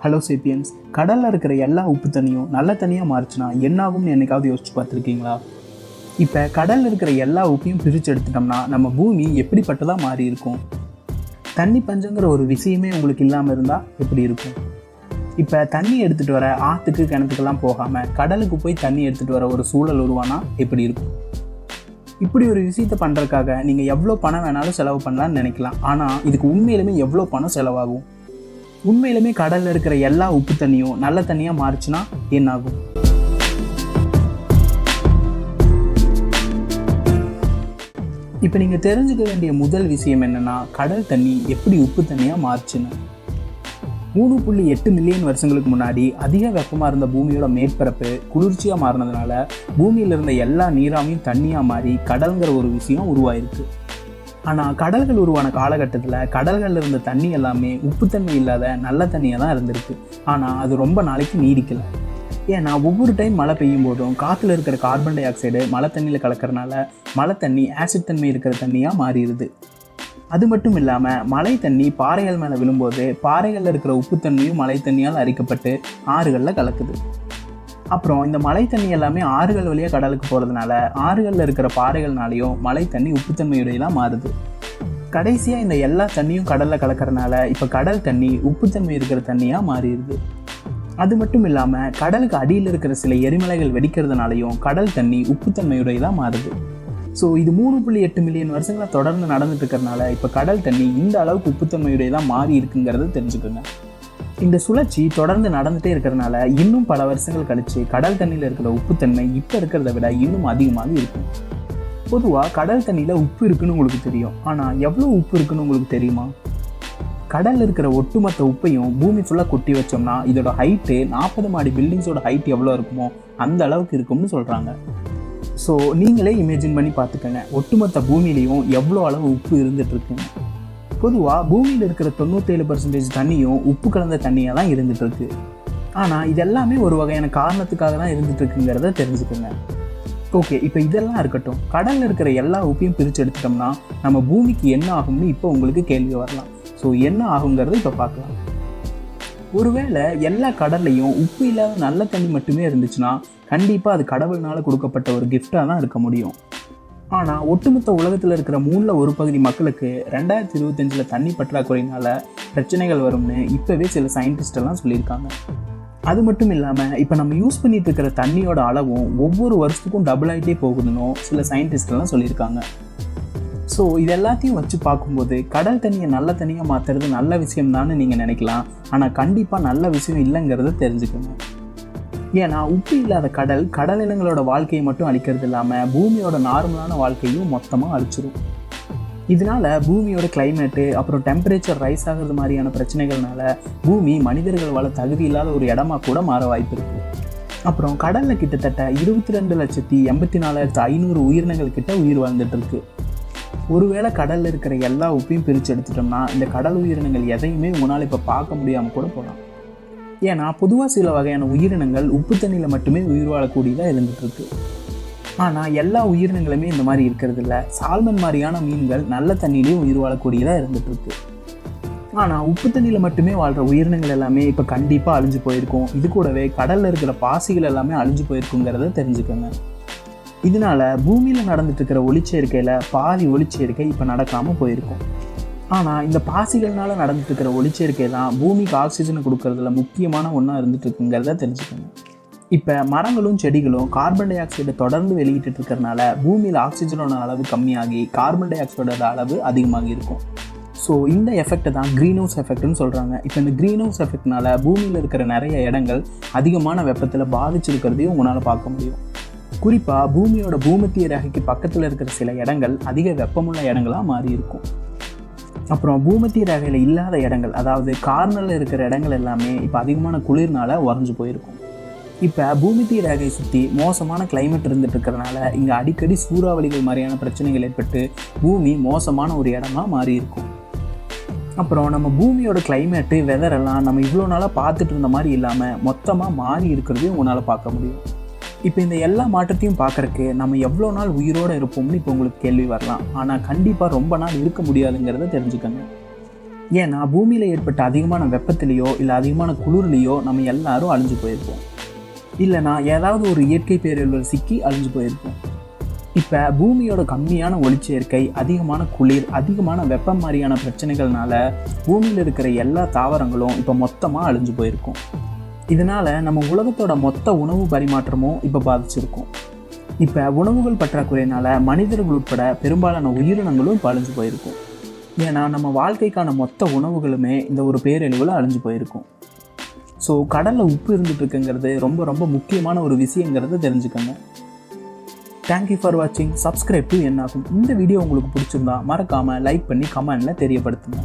Hello sapiens. கடலில் இருக்கிற எல்லா உப்பு தண்ணியும் நல்ல தண்ணியாக மாறிச்சுன்னா என்னாகும்னு என்னைக்காவது யோசிச்சு பார்த்துருக்கீங்களா? இப்போ கடலில் இருக்கிற எல்லா உப்பையும் பிரித்து எடுத்துட்டோம்னா நம்ம பூமி எப்படிப்பட்டதாக மாறி இருக்கும்? தண்ணி பஞ்சங்கிற ஒரு விஷயமே உங்களுக்கு இல்லாமல் இருந்தால் எப்படி இருக்கும்? இப்போ தண்ணி எடுத்துகிட்டு வர ஆற்றுக்கு கிணத்துக்கெல்லாம் போகாமல் கடலுக்கு போய் தண்ணி எடுத்துகிட்டு வர ஒரு சூழல் உருவானா எப்படி இருக்கும்? இப்படி ஒரு விஷயத்தை பண்ணுறதுக்காக நீங்கள் எவ்வளோ பணம் வேணாலும் செலவு பண்ணலான்னு நினைக்கலாம். ஆனால் இதுக்கு உண்மையிலுமே எவ்வளோ பணம் செலவாகும்? உண்மையிலுமே கடலில் இருக்கிற எல்லா உப்பு தண்ணியும் நல்ல தண்ணியாக மாறிச்சுன்னா என்னாகும்? இப்போ நீங்கள் தெரிஞ்சுக்க வேண்டிய முதல் விஷயம் என்னென்னா, கடல் தண்ணி எப்படி உப்பு தண்ணியாக மாறுச்சுன்னு. 3.8 மில்லியன் வருஷங்களுக்கு முன்னாடி அதிக வெப்பமாக இருந்த பூமியோட மேற்பரப்பு குளிர்ச்சியாக மாறினதுனால பூமியில் இருந்த எல்லா நீராமையும் தண்ணியாக மாறி கடல்ங்கிற ஒரு விஷயம் உருவாயிருக்கு. ஆனால் கடல்கள் உருவான காலகட்டத்தில் கடல்களில் இருந்த தண்ணி எல்லாமே உப்புத்தன்மை இல்லாத நல்ல தண்ணியாக தான் இருந்திருக்கு. ஆனால் அது ரொம்ப நாளைக்கு நீடிக்கலை. ஏன்னா ஒவ்வொரு டைம் மழை பெய்யும் போதும் காற்றுல இருக்கிற கார்பன் டை ஆக்சைடு மழை தண்ணியில் கலக்கிறனால மழை தண்ணி ஆசிட் தன்மை இருக்கிற தண்ணியாக மாறிடுது. அது மட்டும் இல்லாமல் மழை தண்ணி பாறைகள் மேலே விழும்போது பாறைகளில் இருக்கிற உப்புத்தன்மையும் மழை தண்ணியால் அரிக்கப்பட்டு ஆறுகளில் கலக்குது. அப்புறம் இந்த மழை தண்ணி எல்லாமே ஆறுகள் வழியாக கடலுக்கு போகிறதுனால ஆறுகளில் இருக்கிற பாறைகள்னாலையும் மழை தண்ணி உப்புத்தன்மையுடையதாக மாறுது. கடைசியாக இந்த எல்லா தண்ணியும் கடலில் கலக்கிறதுனால இப்போ கடல் தண்ணி உப்புத்தன்மை இருக்கிற தண்ணியாக மாறிடுது. அது மட்டும் இல்லாமல் கடலுக்கு அடியில் இருக்கிற சில எரிமலைகள் வெடிக்கிறதுனாலையும் கடல் தண்ணி உப்புத்தன்மையுடையதாக மாறுது. ஸோ இது 3.8 மில்லியன் வருஷங்களாக தொடர்ந்து நடந்துட்டு இருக்கிறதுனால இப்போ கடல் தண்ணி இந்த அளவுக்கு உப்புத்தன்மையுடையதாக மாறி இருக்குங்கிறத தெரிஞ்சுக்கோங்க. இந்த சுழற்சி தொடர்ந்து நடந்துகிட்டே இருக்கிறதுனால இன்னும் பல வருஷங்கள் கழித்து கடல் தண்ணியில் இருக்கிற உப்புத்தன்மை இப்போ இருக்கிறத விட இன்னும் அதிகமாக இருக்கும். பொதுவாக கடல் தண்ணியில் உப்பு இருக்குன்னு உங்களுக்கு தெரியும். ஆனால் எவ்வளோ உப்பு இருக்குன்னு உங்களுக்கு தெரியுமா? கடலில் இருக்கிற ஒட்டுமொத்த உப்பையும் பூமி ஃபுல்லாக கொட்டி வச்சோம்னா இதோட ஹைட்டு 40 மாடி பில்டிங்ஸோட ஹைட் எவ்வளோ இருக்குமோ அந்த அளவுக்கு இருக்கும்னு சொல்கிறாங்க. ஸோ நீங்களே இமேஜின் பண்ணி பார்த்துக்கங்க, ஒட்டுமொத்த பூமியிலையும் எவ்வளோ அளவு உப்பு இருந்துகிட்ருக்குங்க. பொதுவாக பூமியில் இருக்கிற 97% தண்ணியும் உப்பு கலந்த தண்ணியாக தான் இருந்துகிட்ருக்கு. ஆனால் இது எல்லாமே ஒரு வகையான காரணத்துக்காக தான் இருந்துகிட்ருக்குங்கிறத தெரிஞ்சுக்கோங்க. ஓகே, இப்போ இதெல்லாம் இருக்கட்டும். கடலில் இருக்கிற எல்லா உப்பையும் பிரித்து எடுத்துட்டோம்னா நம்ம பூமிக்கு என்ன ஆகும்னு இப்போ உங்களுக்கு கேள்வி வரலாம். ஸோ என்ன ஆகுங்கிறத இப்போ பார்க்கலாம். ஒருவேளை எல்லா கடல்லையும் உப்பு இல்லாத நல்ல தண்ணி மட்டுமே இருந்துச்சுன்னா கண்டிப்பாக அது கடவுள்னால் கொடுக்கப்பட்ட ஒரு கிஃப்டாக தான் இருக்க முடியும். ஆனால் ஒட்டுமொத்த உலகத்தில் இருக்கிற 1/3 பகுதி மக்களுக்கு 2025 தண்ணி பற்றாக்குறையினால பிரச்சனைகள் வரும்னு இப்போவே சில சயின்டிஸ்டெல்லாம் சொல்லியிருக்காங்க. அது மட்டும் இல்லாமல் இப்போ நம்ம யூஸ் பண்ணிட்டு இருக்கிற தண்ணியோட அளவும் ஒவ்வொரு வருஷத்துக்கும் டபுள் ஆகிட்டே போகுதுன்னு சில சயின்டிஸ்டெல்லாம் சொல்லியிருக்காங்க. ஸோ இது எல்லாத்தையும் வச்சு பார்க்கும்போது கடல் தண்ணியை நல்ல தண்ணியாக மாற்றுறது நல்ல விஷயம் தான்னு நீங்கள் நினைக்கலாம். ஆனால் கண்டிப்பாக நல்ல விஷயம் இல்லைங்கிறத தெரிஞ்சுக்கணும். ஏன்னா உப்பு இல்லாத கடல் இனங்களோட வாழ்க்கையை மட்டும் அழிக்கிறது இல்லாமல் பூமியோட நார்மலான வாழ்க்கையும் மொத்தமாக அழிச்சிடும். இதனால பூமியோட கிளைமேட்டு அப்புறம் டெம்பரேச்சர் ரைஸ் ஆகிறது மாதிரியான பிரச்சனைகள்னால பூமி மனிதர்கள் வாழ தகுதி இல்லாத ஒரு இடமா கூட மாற வாய்ப்பு இருக்குது. அப்புறம் கடலில் கிட்டத்தட்ட 22,84,500 உயிரினங்கள் கிட்ட உயிர் வாழ்ந்துட்டு இருக்கு. ஒருவேளை கடலில் இருக்கிற எல்லா உப்பையும் பிரித்து எடுத்துட்டோம்னா இந்த கடல் உயிரினங்கள் எதையுமே உங்களால் இப்போ பார்க்க முடியாமல் கூட போகலாம். ஏன்னா பொதுவாக சில வகையான உயிரினங்கள் உப்பு தண்ணியில் மட்டுமே உயிர் வாழக்கூடியதாக இருந்துகிட்ருக்கு. ஆனால் எல்லா உயிரினங்களுமே இந்த மாதிரி இருக்கிறது இல்லை. சால்மன் மாதிரியான மீன்கள் நல்ல தண்ணியிலையும் உயிர் வாழக்கூடியதாக இருந்துகிட்ருக்கு. ஆனால் உப்பு தண்ணியில் மட்டுமே வாழ்கிற உயிரினங்கள் எல்லாமே இப்போ கண்டிப்பாக அழிஞ்சு போயிருக்கும். இது கூடவே கடலில் இருக்கிற பாசிகள் எல்லாமே அழிஞ்சு போயிருக்குங்கிறத தெரிஞ்சுக்கோங்க. இதனால பூமியில் நடந்துட்டு இருக்கிற ஒளிச்சேர்க்கையில் பாதி ஒளிச்சேர்க்கை இப்போ நடக்காமல் போயிருக்கும். ஆனால் இந்த பாசிகள்னால நடந்துட்டு இருக்கிற ஒளிச்சேர்க்கை தான் பூமிக்கு ஆக்சிஜனை கொடுக்கறதுல முக்கியமான ஒன்றா இருந்துட்டு இருக்குங்கிறத தெரிஞ்சுக்கணும். இப்போ மரங்களும் செடிகளும் கார்பன் டை ஆக்சைடை தொடர்ந்து வெளியிட்டு இருக்கிறதுனால பூமியில் ஆக்சிஜனோட அளவு கம்மியாகி கார்பன் டை ஆக்சைடோட அளவு அதிகமாகி இருக்கும். ஸோ இந்த எஃபெக்டை தான் க்ரீன் ஹவுஸ் எஃபெக்ட்னு சொல்கிறாங்க. இப்போ இந்த க்ரீன் ஹவுஸ் எஃபெக்ட்னால பூமியில் இருக்கிற நிறைய இடங்கள் அதிகமான வெப்பத்தில் பாதிச்சிருக்கிறதையும் உங்களால் பார்க்க முடியும். குறிப்பாக பூமியோட பூமத்திய ரேகைக்கு பக்கத்தில் இருக்கிற சில இடங்கள் அதிக வெப்பமுள்ள இடங்களாக மாறி இருக்கும். அப்புறம் பூமத்திய ரேகையில் இல்லாத இடங்கள், அதாவது கார்னரில் இருக்கிற இடங்கள் எல்லாமே இப்போ அதிகமான குளிர்னால உறைஞ்சு போயிருக்கும். இப்போ பூமத்திய ரேகையை சுற்றி மோசமான கிளைமேட் இருந்துட்டு இருக்கிறதுனால இங்கே அடிக்கடி சூறாவளிகள் மாதிரியான பிரச்சனைகள் ஏற்பட்டு பூமி மோசமான ஒரு இடமா மாறி இருக்கும். அப்புறம் நம்ம பூமியோட கிளைமேட்டு வெதரெல்லாம் நம்ம இவ்வளோ நாளாக பார்த்துட்டு இருந்த மாதிரி இல்லாமல் மொத்தமாக மாறி இருக்கிறதையும் உங்களால் பார்க்க முடியும். இப்போ இந்த எல்லா மாற்றத்தையும் பார்க்குறக்கு நம்ம எவ்வளோ நாள் உயிரோடு இருப்போம்னு இப்போ உங்களுக்கு கேள்வி வரலாம். ஆனால் கண்டிப்பாக ரொம்ப நாள் இருக்க முடியாதுங்கிறத தெரிஞ்சுக்கோங்க. ஏன்னா பூமியில் ஏற்பட்ட அதிகமான வெப்பத்திலேயோ இல்லை அதிகமான குளிர்லேயோ நம்ம எல்லாரும் அழிஞ்சு போயிருப்போம். இல்லைனா ஏதாவது ஒரு இயற்கை பேரழிவில் சிக்கி அழிஞ்சு போயிருப்போம். இப்போ பூமியோட கம்மியான ஒளிச்சேர்க்கை, அதிகமான குளிர், அதிகமான வெப்பம் மாதிரியான பிரச்சனைகள்னால பூமியில் இருக்கிற எல்லா தாவரங்களும் இப்போ மொத்தமாக அழிஞ்சு போயிருக்கும். இதனால் நம்ம உலகத்தோட மொத்த உணவு பரிமாற்றமும் இப்போ பாதிச்சிருக்கும். இப்போ உணவுகள் பற்றாக்குறையினால மனிதர்கள் உட்பட பெரும்பாலான உயிரினங்களும் இப்போ அழிஞ்சு போயிருக்கும். ஏன்னா நம்ம வாழ்க்கைக்கான மொத்த உணவுகளுமே இந்த ஒரு பேரழிவில் அழிஞ்சு போயிருக்கும். ஸோ கடலில் உப்பு இருந்துட்டு இருக்குங்கிறது ரொம்ப ரொம்ப முக்கியமான ஒரு விஷயங்கிறத தெரிஞ்சுக்கோங்க. தேங்க்யூ ஃபார் வாட்சிங். சப்ஸ்கிரைப் டு என்னாகும். இந்த வீடியோ உங்களுக்கு பிடிச்சிருந்தா மறக்காமல் லைக் பண்ணி கமெண்டில் தெரியப்படுத்துங்க.